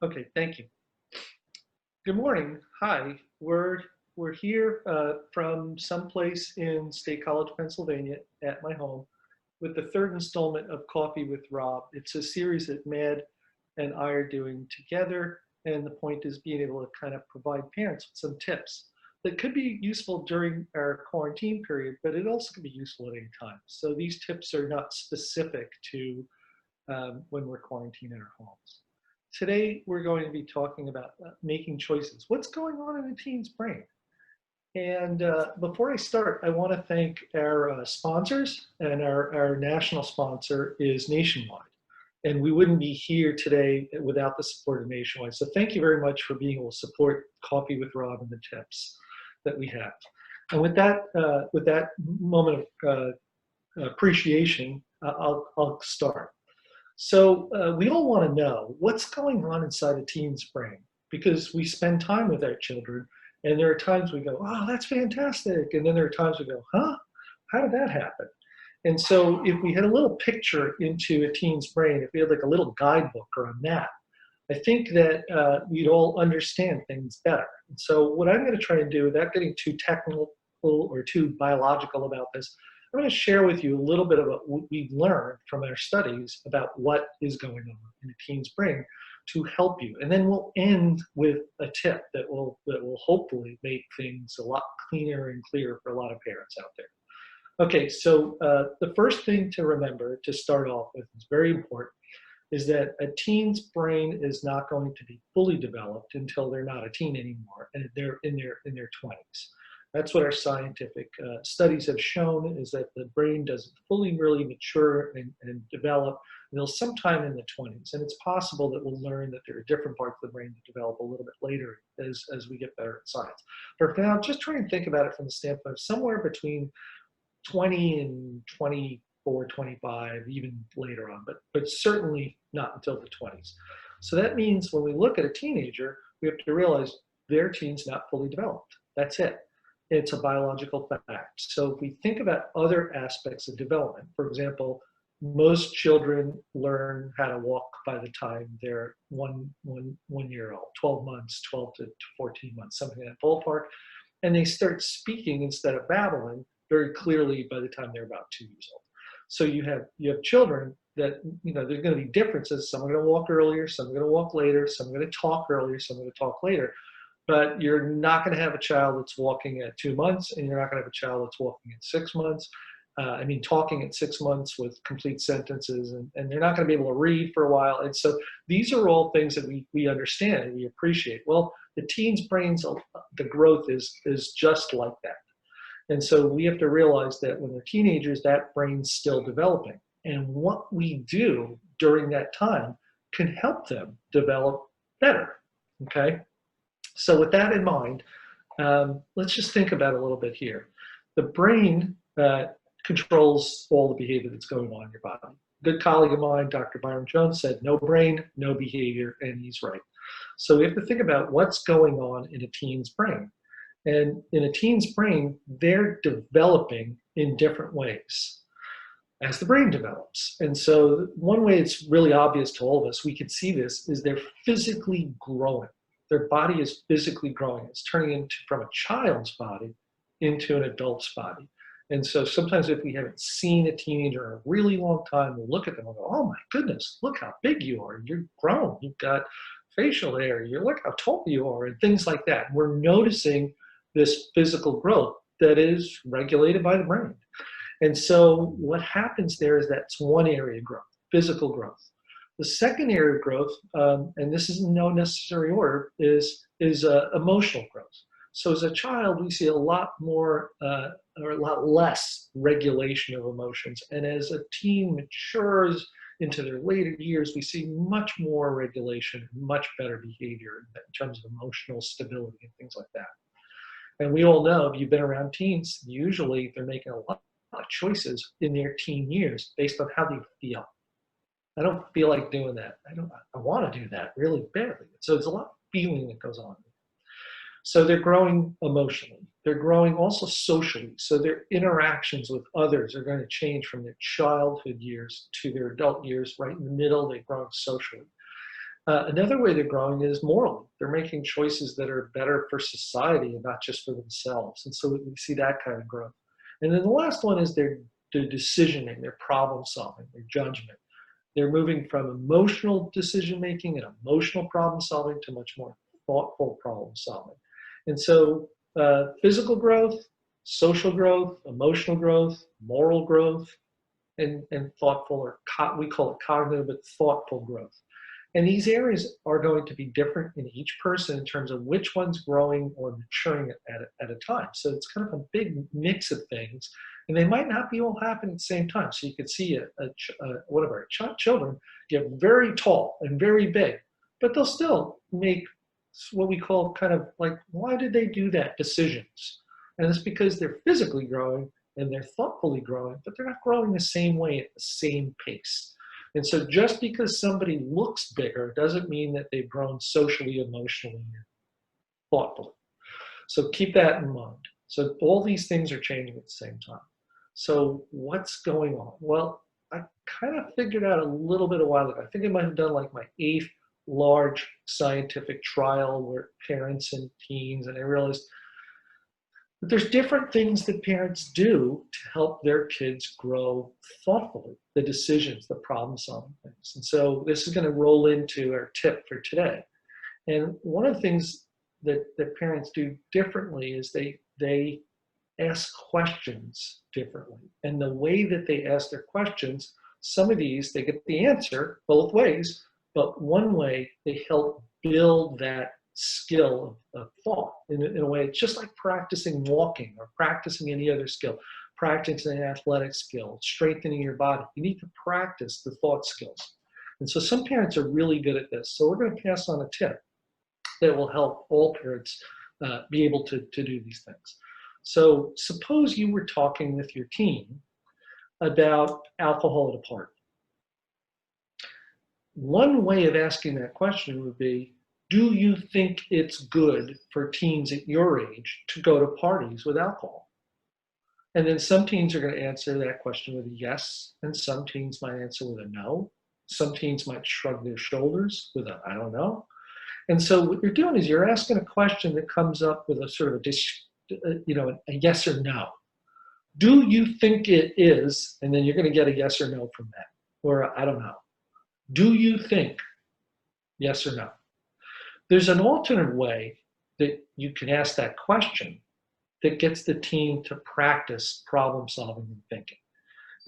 Okay, thank you. Good morning. Hi, we're here from someplace in State College, Pennsylvania, at my home, with the third installment of Coffee with Rob. It's a series that Mad and I are doing together, and the point is being able to kind of provide parents with some tips that could be useful during our quarantine period, but it also can be useful at any time. So these tips are not specific to when we're quarantined in our homes. Today, we're going to be talking about making choices. What's going on in a teen's brain? And before I start, I want to thank our sponsors, and our national sponsor is Nationwide. And we wouldn't be here today without the support of Nationwide. So thank you very much for being able to support Coffee with Rob and the tips that we have. And with that moment of appreciation, I'll start. So we all want to know what's going on inside a teen's brain, because we spend time with our children, and there are times we go, oh, that's fantastic. And then there are times we go, huh, how did that happen? And so if we had a little picture into a teen's brain, if we had like a little guidebook or a map, I think that we'd all understand things better. And so what I'm going to try and do, without getting too technical or too biological about this, I'm going to share with you a little bit about what we've learned from our studies about what is going on in a teen's brain to help you. And then we'll end with a tip that will hopefully make things a lot cleaner and clearer for a lot of parents out there. Okay, so the first thing to remember to start off with is very important, is that a teen's brain is not going to be fully developed until they're not a teen anymore, and they're in their 20s. That's what our scientific studies have shown, is that the brain doesn't fully really mature and develop until sometime in the 20s. And it's possible that we'll learn that there are different parts of the brain that develop a little bit later as we get better at science. But for now, just try and think about it from the standpoint of somewhere between 20 and 24, 25, even later on, but certainly not until the 20s. So that means when we look at a teenager, we have to realize their teen's not fully developed. That's it. It's a biological fact. So if we think about other aspects of development, for example, most children learn how to walk by the time they're one year old, 12 months, 12 to 14 months, something in that ballpark. And they start speaking instead of babbling very clearly by the time they're about 2 years old. So you have children that, there's going to be differences. Some are going to walk earlier, some are going to walk later, some are going to talk earlier, some are going to talk later. But you're not going to have a child that's walking at 2 months, and you're not going to have a child that's walking at 6 months. Talking at 6 months with complete sentences, and they're not going to be able to read for a while. And so these are all things that we understand and we appreciate. Well, the teens' brains, the growth is just like that. And so we have to realize that when they're teenagers, that brain's still developing. And what we do during that time can help them develop better, okay? So with that in mind, let's just think about it a little bit here. The brain controls all the behavior that's going on in your body. A good colleague of mine, Dr. Byron Jones, said, no brain, no behavior, and he's right. So we have to think about what's going on in a teen's brain. And in a teen's brain, they're developing in different ways as the brain develops. And so one way it's really obvious to all of us, we can see this, is they're physically growing. Their body is physically growing. It's turning from a child's body into an adult's body. And so sometimes if we haven't seen a teenager in a really long time, we'll look at them and go, oh my goodness, look how big you are. You're grown. You've got facial hair. Look how tall you are, and things like that. We're noticing this physical growth that is regulated by the brain. And so what happens there is that's one area of growth, physical growth. The second area of growth, and this is in no necessary order, is emotional growth. So as a child, we see a lot more or a lot less regulation of emotions. And as a teen matures into their later years, we see much more regulation, much better behavior in terms of emotional stability and things like that. And we all know, if you've been around teens, usually they're making a lot of choices in their teen years based on how they feel. I don't feel like doing that. I want to do that really badly. So there's a lot of feeling that goes on. So they're growing emotionally. They're growing also socially. So their interactions with others are going to change from their childhood years to their adult years. Right in the middle, they're growing socially. Another way they're growing is morally. They're making choices that are better for society and not just for themselves. And so we see that kind of growth. And then the last one is their decisioning, their problem solving, their judgment. They're moving from emotional decision making and emotional problem solving to much more thoughtful problem solving. And so physical growth, social growth, emotional growth, moral growth, and thoughtful, or we call it cognitive, but thoughtful growth. And these areas are going to be different in each person in terms of which one's growing or maturing at a time. So it's kind of a big mix of things, and they might not be all happening at the same time. So you could see one of our children get very tall and very big, but they'll still make what we call kind of like, why did they do that decisions? And it's because they're physically growing and they're thoughtfully growing, but they're not growing the same way at the same pace. And so just because somebody looks bigger doesn't mean that they've grown socially, emotionally, and thoughtfully. So keep that in mind. So all these things are changing at the same time. So what's going on? Well, I kind of figured out a little bit a while ago. I think I might have done like my 8th large scientific trial where parents and teens, and I realized that there's different things that parents do to help their kids grow thoughtfully, the decisions, the problem solving things. And so this is going to roll into our tip for today. And one of the things that parents do differently is they ask questions differently. And the way that they ask their questions, some of these, they get the answer both ways, but one way they help build that skill of thought in a way. It's just like practicing walking or practicing any other skill, practicing an athletic skill, strengthening your body. You need to practice the thought skills. And so some parents are really good at this. So we're going to pass on a tip that will help all parents be able to do these things. So suppose you were talking with your teen about alcohol at a party. One way of asking that question would be, do you think it's good for teens at your age to go to parties with alcohol? And then some teens are going to answer that question with a yes, and some teens might answer with a no. Some teens might shrug their shoulders with a I don't know. And so what you're doing is you're asking a question that comes up with a sort of a yes or no. Do you think it is? And then you're going to get a yes or no from that, or a, I don't know. Do you think? Yes or no. There's an alternate way that you can ask that question that gets the teen to practice problem solving and thinking.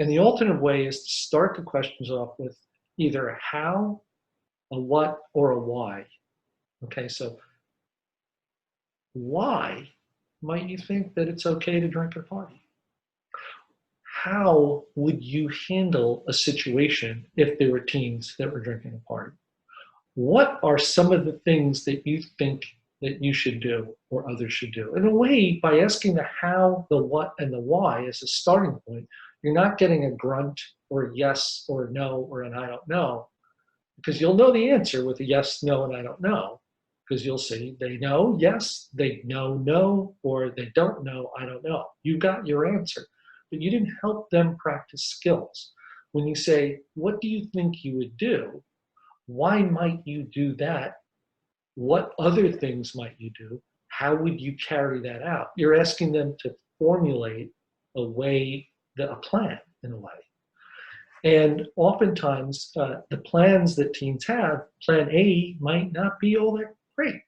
And the alternate way is to start the questions off with either a how, a what, or a why. Okay, so why might you think that it's okay to drink at a party? How would you handle a situation if there were teens that were drinking at a party? What are some of the things that you think that you should do or others should do? In a way, by asking the how, the what, and the why as a starting point, you're not getting a grunt or a yes or a no or an I don't know, because you'll know the answer with a yes, no, and I don't know, because you'll see they know, yes, they know, no, or they don't know, I don't know. You got your answer, but you didn't help them practice skills. When you say, what do you think you would do? Why might you do that? What other things might you do? How would you carry that out? You're asking them to formulate a plan in a way. And oftentimes, the plans that teens have, plan A might not be all that great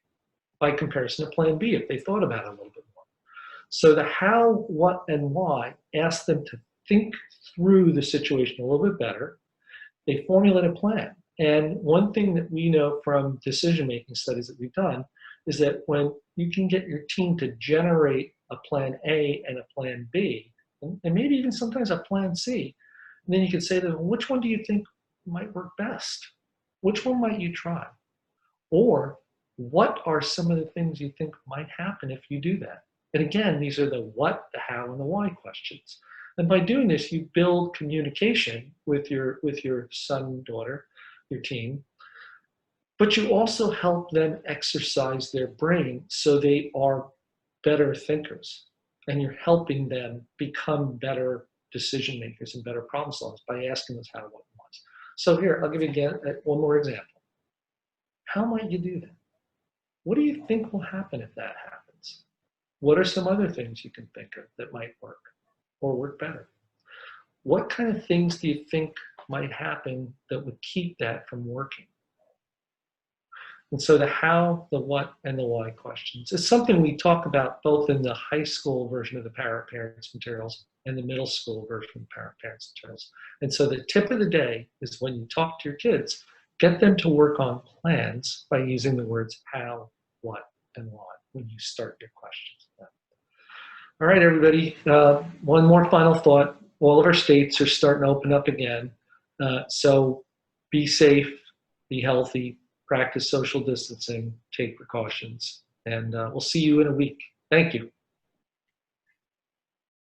by comparison to plan B if they thought about it a little bit more. So the how, what, and why, ask them to think through the situation a little bit better. They formulate a plan. And one thing that we know from decision-making studies that we've done is that when you can get your team to generate a plan A and a plan B, and maybe even sometimes a plan C, and then you can say to them, which one do you think might work best? Which one might you try? Or what are some of the things you think might happen if you do that? And again, these are the what, the how, and the why questions. And by doing this, you build communication with your son, daughter, your teen, but you also help them exercise their brain so they are better thinkers, and you're helping them become better decision makers and better problem solvers by asking us how, what, and what. So here, I'll give you again one more example. How might you do that? What do you think will happen if that happens? What are some other things you can think of that might work or work better? What kind of things do you think might happen that would keep that from working? And so the how, the what, and the why questions is something we talk about both in the high school version of the Power Parents materials and the middle school version of the Power Parents materials. And so the tip of the day is when you talk to your kids, get them to work on plans by using the words how, what, and why when you start your questions. All right, everybody. One more final thought. All of our states are starting to open up again. So be safe, be healthy, practice social distancing, take precautions, and we'll see you in a week. Thank you.